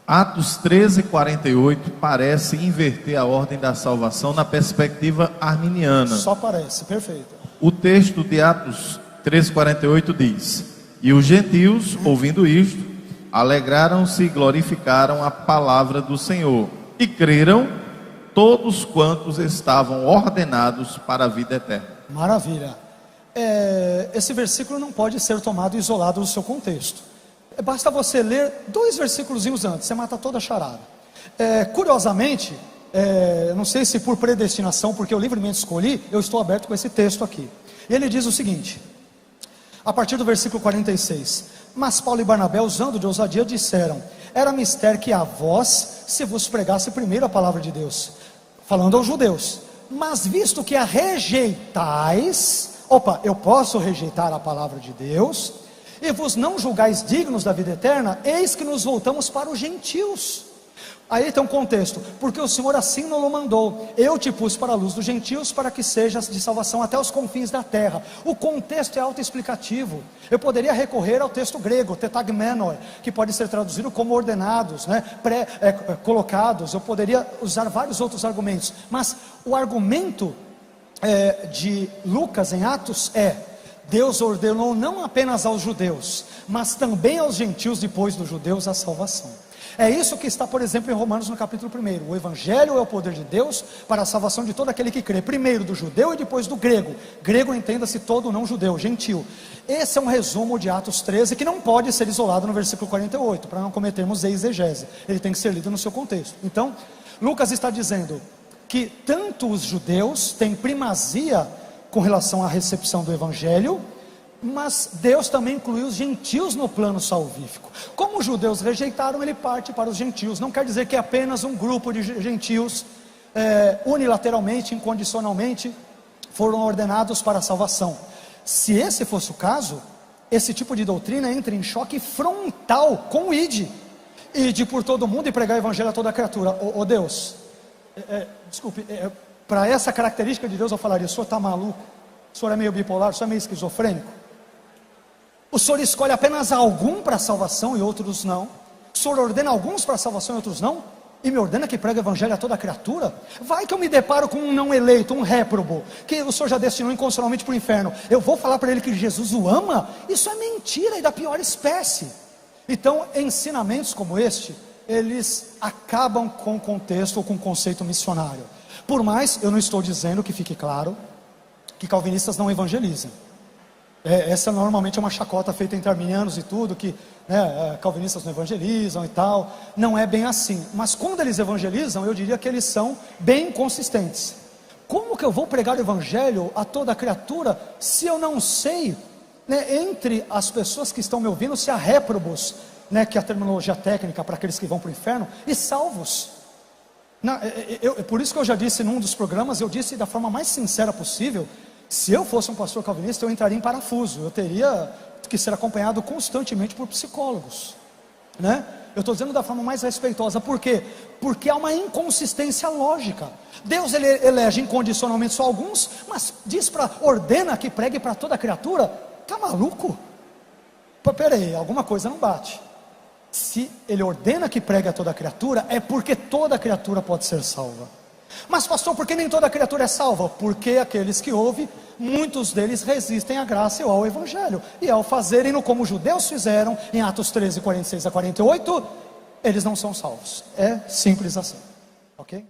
Atos 13:48 parece inverter a ordem da salvação na perspectiva arminiana. Só parece, perfeito. O texto de Atos 13:48 diz: E os gentios, ouvindo isto, alegraram-se e glorificaram a palavra do Senhor, e creram todos quantos estavam ordenados para a vida eterna. Maravilha. Esse versículo não pode ser tomado isolado do seu contexto. Basta você ler 2 versículos antes, você mata toda a charada. Curiosamente, não sei se por predestinação, porque eu livremente escolhi, eu estou aberto com esse texto aqui. Ele diz o seguinte, a partir do versículo 46: Mas Paulo e Barnabé, usando de ousadia, disseram: Era mister que a vós se vos pregasse primeiro a palavra de Deus, falando aos judeus. Mas visto que a rejeitais, eu posso rejeitar a palavra de Deus, e vos não julgais dignos da vida eterna, eis que nos voltamos para os gentios. Aí tem um contexto: porque o Senhor assim nos mandou, eu te pus para a luz dos gentios, para que sejas de salvação até os confins da terra. O contexto é autoexplicativo. Eu poderia recorrer ao texto grego, tetagmenoi, que pode ser traduzido como ordenados, colocados. Eu poderia usar vários outros argumentos, mas o argumento de Lucas em Atos Deus ordenou não apenas aos judeus, mas também aos gentios depois dos judeus a salvação. É isso que está, por exemplo, em Romanos no capítulo 1. O evangelho é o poder de Deus para a salvação de todo aquele que crê, primeiro do judeu e depois do grego. Grego, entenda-se todo não judeu, gentil. Esse é um resumo de Atos 13, que não pode ser isolado no versículo 48, para não cometermos exegese. Ele tem que ser lido no seu contexto. Então, Lucas está dizendo que tanto os judeus têm primazia com relação à recepção do evangelho, mas Deus também incluiu os gentios no plano salvífico. Como os judeus rejeitaram, ele parte para os gentios. Não quer dizer que é apenas um grupo de gentios unilateralmente, incondicionalmente foram ordenados para a salvação. Se esse fosse o caso, esse tipo de doutrina entra em choque frontal com o ide por todo mundo e pregar o evangelho a toda criatura. Deus, desculpe, para essa característica de Deus eu falaria: o senhor está maluco? O senhor é meio bipolar? O senhor é meio esquizofrênico? O senhor escolhe apenas algum para a salvação e outros não? O senhor ordena alguns para a salvação e outros não? E me ordena que pregue o evangelho a toda criatura? Vai que eu me deparo com um não eleito, um réprobo, que o senhor já destinou incondicionalmente para o inferno. Eu vou falar para ele que Jesus o ama? Isso é mentira e da pior espécie. Então, ensinamentos como este, eles acabam com o contexto ou com o conceito missionário. Por mais, eu não estou dizendo, que fique claro, que calvinistas não evangelizam. Essa normalmente é uma chacota feita entre arminianos e tudo, que calvinistas não evangelizam e tal. Não é bem assim. Mas quando eles evangelizam, eu diria que eles são bem consistentes. Como que eu vou pregar o evangelho a toda criatura, se eu não sei, entre as pessoas que estão me ouvindo, se há réprobos, que é a terminologia técnica para aqueles que vão para o inferno, e salvos? Por isso que eu já disse num dos programas, eu disse da forma mais sincera possível: se eu fosse um pastor calvinista, eu entraria em parafuso. Eu teria que ser acompanhado constantemente por psicólogos, Eu estou dizendo da forma mais respeitosa. Por quê? Porque há uma inconsistência lógica. Deus ele elege incondicionalmente só alguns, mas ordena que pregue para toda criatura. Está maluco? Peraí, alguma coisa não bate. Se ele ordena que pregue a toda criatura, é porque toda criatura pode ser salva. Mas pastor, por que nem toda criatura é salva? Porque aqueles que ouvem, muitos deles resistem à graça e ao evangelho, e ao fazerem-no como os judeus fizeram em Atos 13, 46 a 48, eles não são salvos. É simples assim, ok?